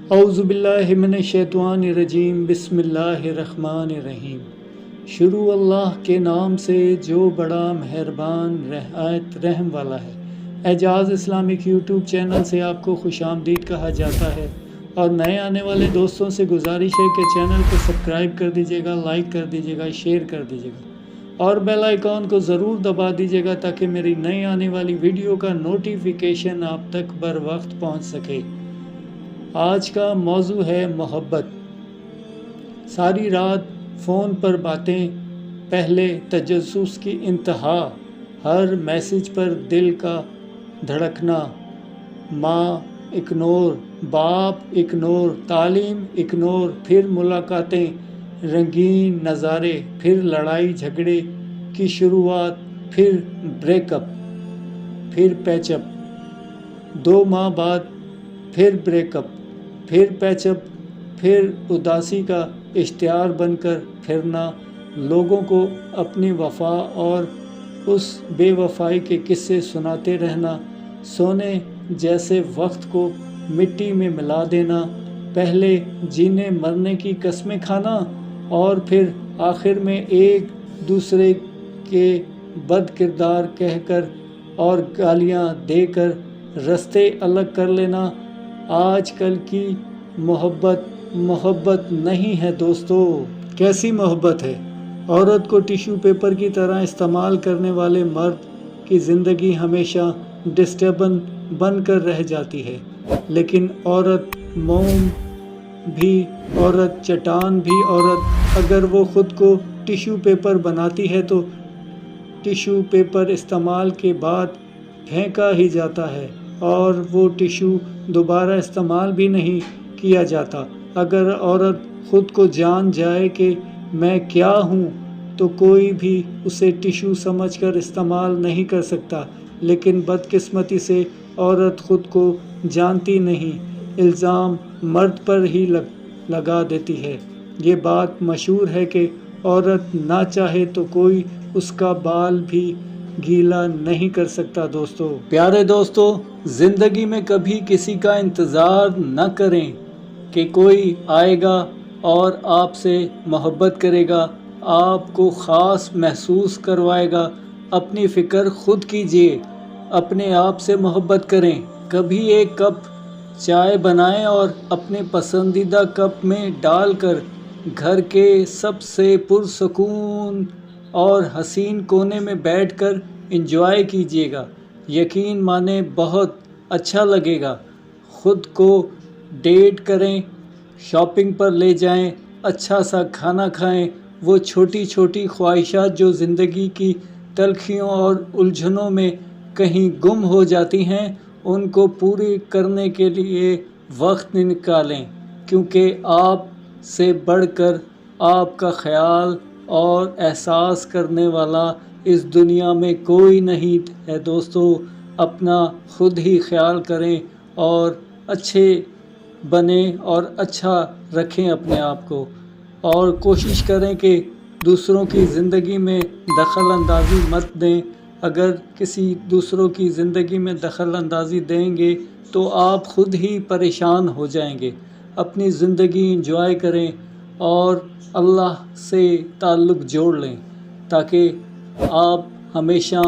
اعوذ باللہ من الشیطان الرجیم بسم اللہ الرحمن الرحیم۔ شروع اللہ کے نام سے جو بڑا مہربان نہایت رحم والا ہے۔ اعجاز اسلامک یوٹیوب چینل سے آپ کو خوش آمدید کہا جاتا ہے، اور نئے آنے والے دوستوں سے گزارش ہے کہ چینل کو سبسکرائب کر دیجیے گا، لائک کر دیجیے گا، شیئر کر دیجیے گا اور بیل آئیکن کو ضرور دبا دیجیے گا تاکہ میری نئی آنے والی ویڈیو کا نوٹیفیکیشن آپ تک بر وقت پہنچ سکے۔ آج کا موضوع ہے محبت۔ ساری رات فون پر باتیں، پہلے تجسس کی انتہا، ہر میسج پر دل کا دھڑکنا، ماں اگنور، باپ اگنور، تعلیم اگنور، پھر ملاقاتیں، رنگین نظارے، پھر لڑائی جھگڑے کی شروعات، پھر بریک اپ، پھر پیچ اپ، 2 ماہ بعد پھر بریک اپ، پھر پیچ اپ، پھر اداسی کا اشتہار بن کر پھرنا، لوگوں کو اپنی وفا اور اس بے وفائی کے قصے سناتے رہنا، سونے جیسے وقت کو مٹی میں ملا دینا، پہلے جینے مرنے کی قسمیں کھانا اور پھر آخر میں ایک دوسرے کے بد کردار کہہ کر اور گالیاں دے کر رستے الگ کر لینا۔ آج کل کی محبت نہیں ہے دوستو۔ کیسی محبت ہے؟ عورت کو ٹیشو پیپر کی طرح استعمال کرنے والے مرد کی زندگی ہمیشہ ڈسٹربن بن کر رہ جاتی ہے، لیکن عورت موم بھی عورت، چٹان بھی عورت۔ اگر وہ خود کو ٹیشو پیپر بناتی ہے تو ٹیشو پیپر استعمال کے بعد پھینکا ہی جاتا ہے اور وہ ٹیشو دوبارہ استعمال بھی نہیں کیا جاتا۔ اگر عورت خود کو جان جائے کہ میں کیا ہوں تو کوئی بھی اسے ٹیشو سمجھ کر استعمال نہیں کر سکتا، لیکن بدقسمتی سے عورت خود کو جانتی نہیں، الزام مرد پر ہی لگا دیتی ہے۔ یہ بات مشہور ہے کہ عورت نہ چاہے تو کوئی اس کا بال بھی گیلا نہیں کر سکتا۔ دوستو، پیارے دوستو، زندگی میں کبھی کسی کا انتظار نہ کریں کہ کوئی آئے گا اور آپ سے محبت کرے گا، آپ کو خاص محسوس کروائے گا۔ اپنی فکر خود کیجیے، اپنے آپ سے محبت کریں۔ کبھی ایک کپ چائے بنائیں اور اپنے پسندیدہ کپ میں ڈال کر گھر کے سب سے پرسکون اور حسین کونے میں بیٹھ کر انجوائے کیجیے گا۔ یقین مانیں بہت اچھا لگے گا۔ خود کو ڈیٹ کریں، شاپنگ پر لے جائیں، اچھا سا کھانا کھائیں۔ وہ چھوٹی چھوٹی خواہشات جو زندگی کی تلخیوں اور الجھنوں میں کہیں گم ہو جاتی ہیں، ان کو پوری کرنے کے لیے وقت نکالیں، کیونکہ آپ سے بڑھ کر آپ کا خیال اور احساس کرنے والا اس دنیا میں کوئی نہیں ہے۔ دوستو، اپنا خود ہی خیال کریں اور اچھے بنیں اور اچھا رکھیں اپنے آپ کو، اور کوشش کریں کہ دوسروں کی زندگی میں دخل اندازی مت دیں۔ اگر کسی دوسروں کی زندگی میں دخل اندازی دیں گے تو آپ خود ہی پریشان ہو جائیں گے۔ اپنی زندگی انجوائے کریں اور اللہ سے تعلق جوڑ لیں تاکہ آپ ہمیشہ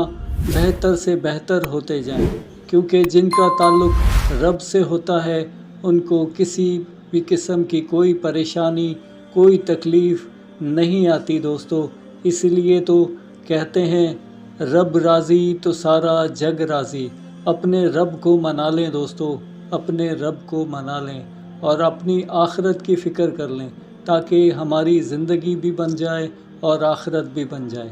بہتر سے بہتر ہوتے جائیں، کیونکہ جن کا تعلق رب سے ہوتا ہے ان کو کسی بھی قسم کی کوئی پریشانی، کوئی تکلیف نہیں آتی۔ دوستو، اس لیے تو کہتے ہیں رب راضی تو سارا جگ راضی۔ اپنے رب کو منا لیں دوستو، اپنے رب کو منا لیں اور اپنی آخرت کی فکر کر لیں تاکہ ہماری زندگی بھی بن جائے اور آخرت بھی بن جائے۔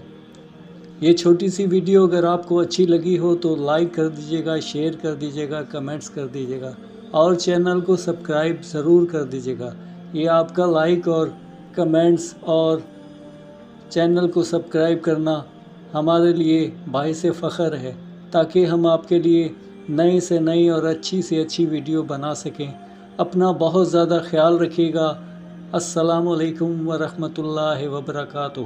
یہ چھوٹی سی ویڈیو اگر آپ کو اچھی لگی ہو تو لائک کر دیجیے گا، شیئر کر دیجیے گا، کمنٹس کر دیجیے گا اور چینل کو سبسکرائب ضرور کر دیجیے گا۔ یہ آپ کا لائک اور کمنٹس اور چینل کو سبسکرائب کرنا ہمارے لیے باعث فخر ہے، تاکہ ہم آپ کے لیے نئی سے نئی اور اچھی سے اچھی ویڈیو بنا سکیں۔ اپنا بہت زیادہ خیال رکھیے گا۔ السلام علیکم ورحمۃ اللہ وبرکاتہ۔